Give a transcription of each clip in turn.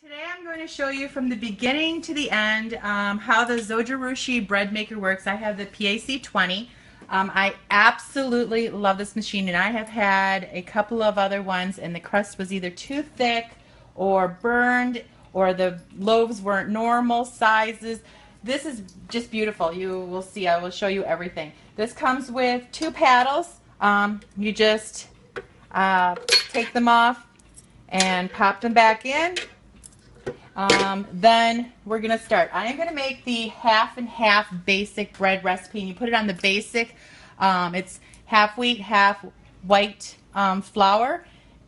Today I'm going to show you from the beginning to the end how the Zojirushi bread maker works. I have the PAC20. I absolutely love this machine, and I have had a couple of other ones and the crust was either too thick or burned or the loaves weren't normal sizes. This is just beautiful. You will see. I will show you everything. This comes with two paddles. You just take them off and pop them back in. Then we're going to start. I am going to make the half and half basic bread recipe, and you put it on the basic. It's half wheat, half white flour.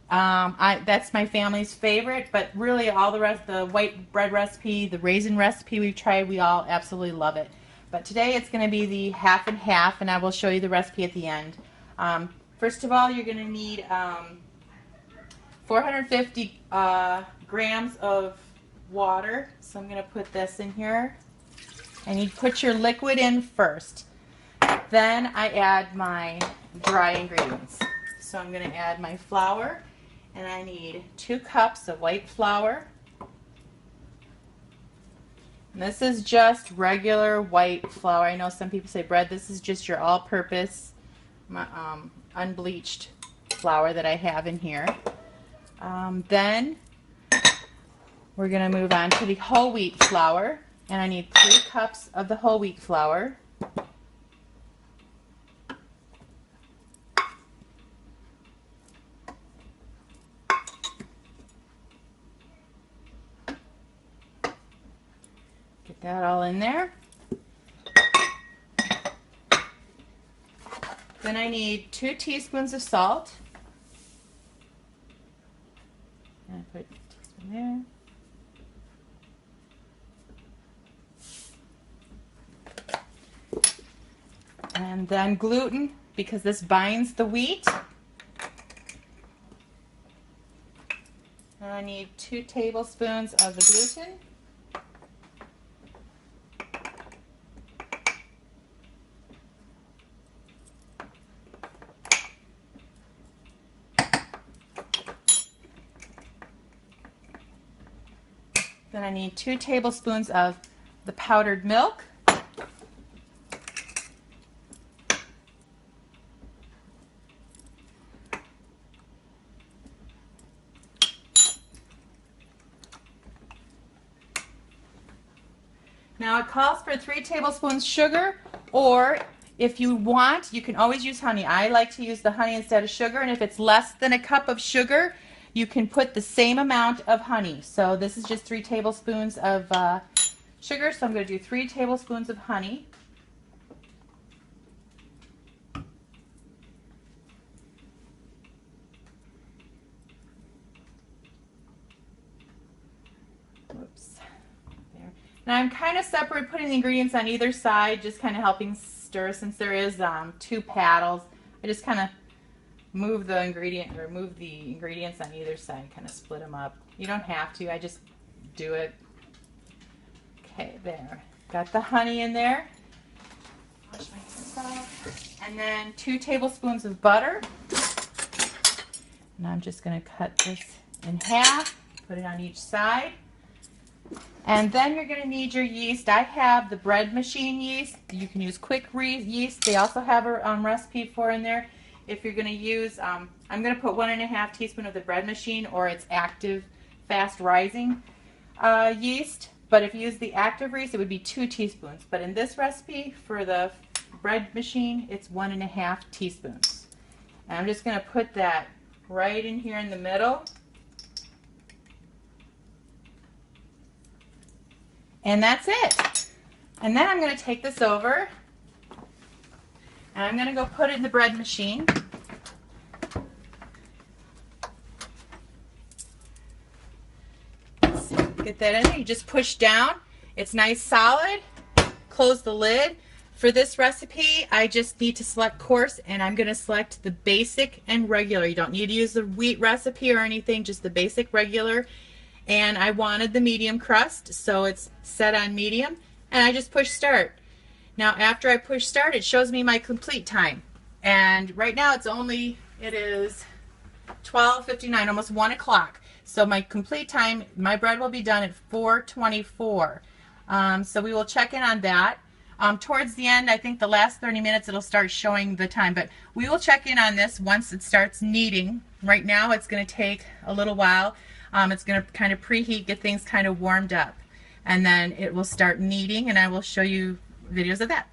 That's my family's favorite, but really all the rest, the white bread recipe, the raisin recipe we've tried, we all absolutely love it. But today it's going to be the half and half, and I will show you the recipe at the end. First of all, you're going to need 450 grams of water. So I'm going to put this in here. And you put your liquid in first. Then I add my dry ingredients. So I'm going to add my flour. And I need 2 cups of white flour. And this is just regular white flour. I know some people say bread. This is just your all-purpose unbleached flour that I have in here. Then we're going to move on to the whole wheat flour, and I need 3 cups of the whole wheat flour. Get that all in there. Then I need 2 teaspoons of salt. And I put a teaspoon there. And then gluten, because this binds the wheat. And I need 2 tablespoons of the gluten. Then I need 2 tablespoons of the powdered milk. Now it calls for 3 tablespoons sugar, or if you want, you can always use honey. I like to use the honey instead of sugar, and if it's less than a cup of sugar, you can put the same amount of honey. So this is just 3 tablespoons of sugar, so I'm going to do 3 tablespoons of honey. Whoops. There. Now I'm kind of separate, putting the ingredients on either side, just kind of helping stir since there is 2 paddles. I just kind of move the ingredients on either side, kind of split them up. You don't have to, I just do it. Okay, there. Got the honey in there. Wash my hands off. And then 2 tablespoons of butter. And I'm just going to cut this in half, put it on each side. And then you're going to need your yeast. I have the bread machine yeast. You can use quick yeast. They also have a recipe for in there. If you're going to use, I'm going to put 1.5 teaspoons of the bread machine or its active, fast rising yeast. But if you use the active yeast, it would be 2 teaspoons. But in this recipe for the bread machine, it's 1.5 teaspoons. And I'm just going to put that right in here in the middle. And that's it. And then I'm going to take this over and I'm going to go put it in the bread machine. Get that in there. You just push down. It's nice solid. Close the lid. For this recipe, I just need to select coarse, and I'm going to select the basic and regular. You don't need to use the wheat recipe or anything, just the basic regular. And I wanted the medium crust, so it's set on medium, and I just push start. Now after I push start, it shows me my complete time, and right now it is 12:59, almost 1 o'clock. So my complete time, my bread will be done at 4:24. So we will check in on that. Towards the end, I think the last 30 minutes, it'll start showing the time, but we will check in on this once it starts kneading. Right now, it's going to take a little while. It's going to kind of preheat, get things kind of warmed up, and then it will start kneading, and I will show you videos of that.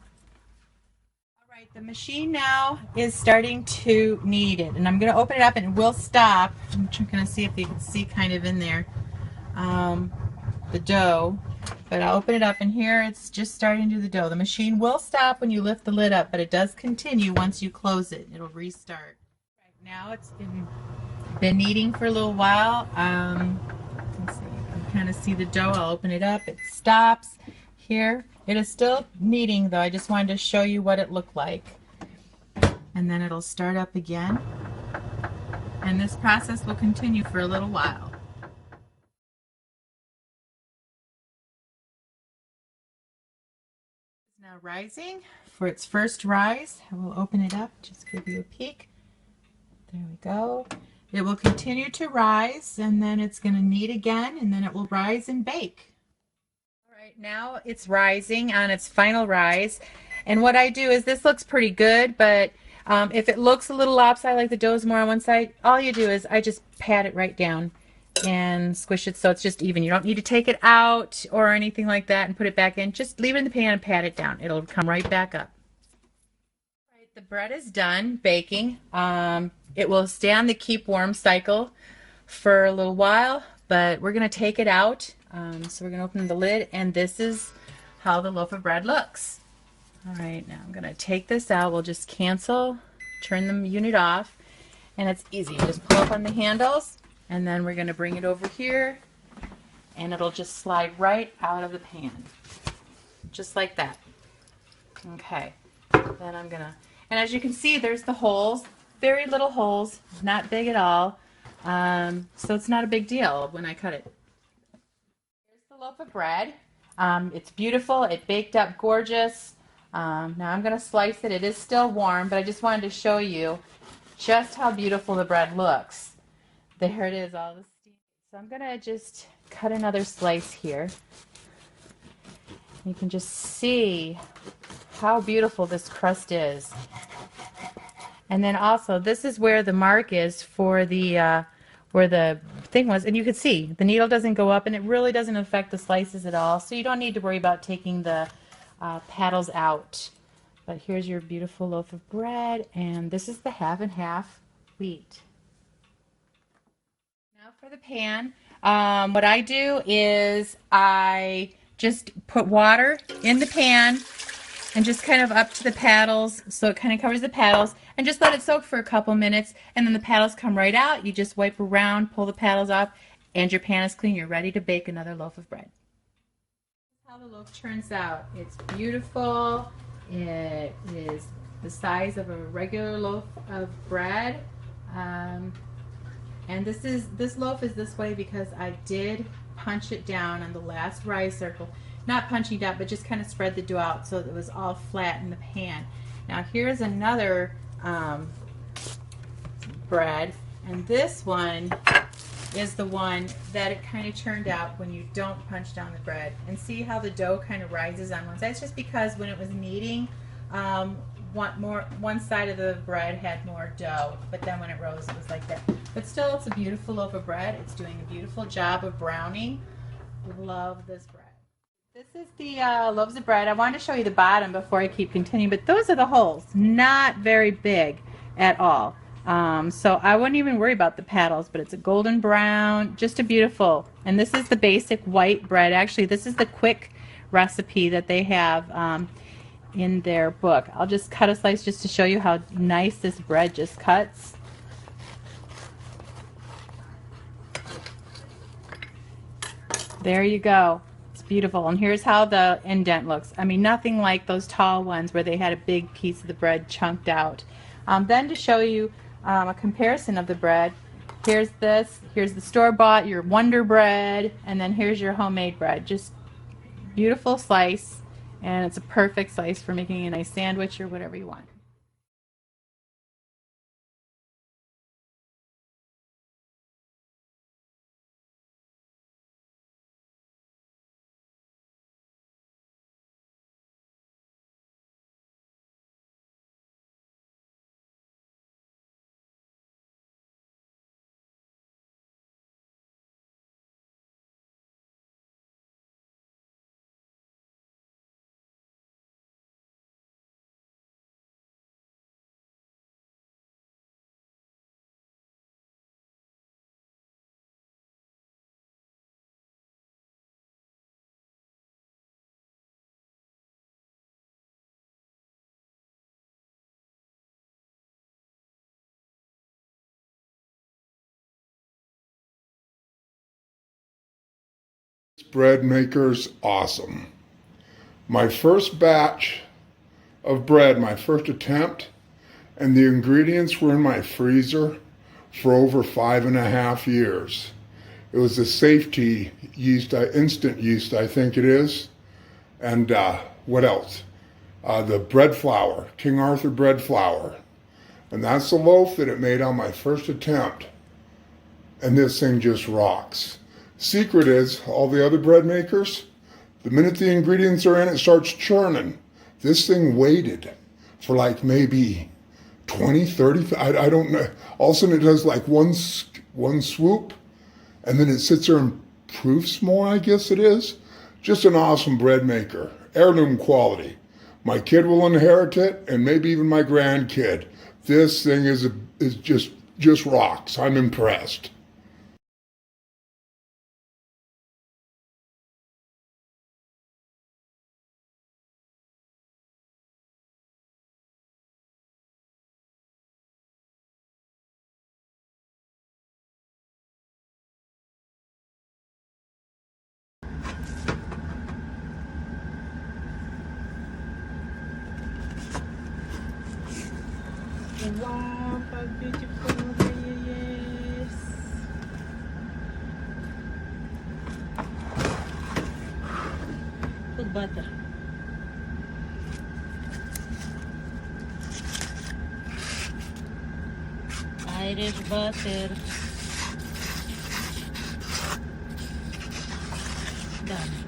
All right, the machine now is starting to knead it, and I'm going to open it up and it will stop. I'm going to see if you can see kind of in there the dough. But I'll open it up, and here it's just starting to do the dough. The machine will stop when you lift the lid up, but it does continue once you close it. It'll restart. Right now it's been kneading for a little while. Let's see, you can kind of see the dough. I'll open it up. It stops here. It is still kneading, though. I just wanted to show you what it looked like. And then it'll start up again. And this process will continue for a little while. Now rising for its first rise. I will open it up, just give you a peek. There we go. It will continue to rise, and then it's going to knead again, and then it will rise and bake. All right, now it's rising on its final rise. And what I do is, this looks pretty good, but if it looks a little lopsided, like the dough's more on one side, all you do is I just pat it right down and squish it so it's just even. You don't need to take it out or anything like that and put it back in. Just leave it in the pan and pat it down. It'll come right back up. All right, the bread is done baking. It will stay on the keep warm cycle for a little while, but we're going to take it out. So we're going to open the lid, and this is how the loaf of bread looks. All right, now I'm going to take this out. We'll just cancel, turn the unit off, and it's easy. Just pull up on the handles. And then we're going to bring it over here, and it'll just slide right out of the pan. Just like that. Okay. Then I'm going to, and as you can see, there's the holes. Very little holes, not big at all. So it's not a big deal when I cut it. Here's the loaf of bread. It's beautiful. It baked up gorgeous. Now I'm going to slice it. It is still warm, but I just wanted to show you just how beautiful the bread looks. There it is, all the steam. So I'm going to just cut another slice here. You can just see how beautiful this crust is. And then also, this is where the mark is for the where the thing was. And you can see the needle doesn't go up, and it really doesn't affect the slices at all. So you don't need to worry about taking the paddles out. But here's your beautiful loaf of bread, and this is the half and half wheat. Now for the pan, what I do is I just put water in the pan and just kind of up to the paddles, so it kind of covers the paddles, and just let it soak for a couple minutes, and then the paddles come right out. You just wipe around, pull the paddles off, and your pan is clean. You're ready to bake another loaf of bread. This is how the loaf turns out. It's beautiful. It is the size of a regular loaf of bread. And this loaf is this way because I did punch it down on the last rise circle. Not punching down, but just kind of spread the dough out so that it was all flat in the pan. Now here's another bread, and this one is the one that it kind of turned out when you don't punch down the bread. And see how the dough kind of rises on one side? It's just because when it was kneading, one side of the bread had more dough, but then when it rose, it was like that. But still, it's a beautiful loaf of bread. It's doing a beautiful job of browning. Love this bread. This is the loaves of bread. I wanted to show you the bottom before I keep continuing, but those are the holes. Not very big at all. So I wouldn't even worry about the paddles, but it's a golden brown, just a beautiful. And this is the basic white bread. Actually, this is the quick recipe that they have in their book. I'll just cut a slice just to show you how nice this bread just cuts. There you go. It's beautiful. And here's how the indent looks. I mean, nothing like those tall ones where they had a big piece of the bread chunked out. Then to show you a comparison of the bread, here's this. Here's the store-bought, your Wonder Bread, and then here's your homemade bread. Just beautiful slice, and it's a perfect slice for making a nice sandwich or whatever you want. bread maker's awesome. My first batch of bread, my first attempt, and the ingredients were in my freezer for over 5.5 years. It was a safety yeast, instant yeast, I think it is. And what else? The bread flour, King Arthur bread flour. And that's the loaf that it made on my first attempt. And this thing just rocks. Secret is, all the other bread makers, the minute the ingredients are in, it starts churning. This thing waited for like maybe 20, 30, I don't know. All of a sudden it does like one swoop, and then it sits there and proofs more, I guess it is. Just an awesome bread maker, heirloom quality. My kid will inherit it, and maybe even my grandkid. This thing is just rocks. I'm impressed. Wow, how beautiful it is. Put butter. Irish butter. Done.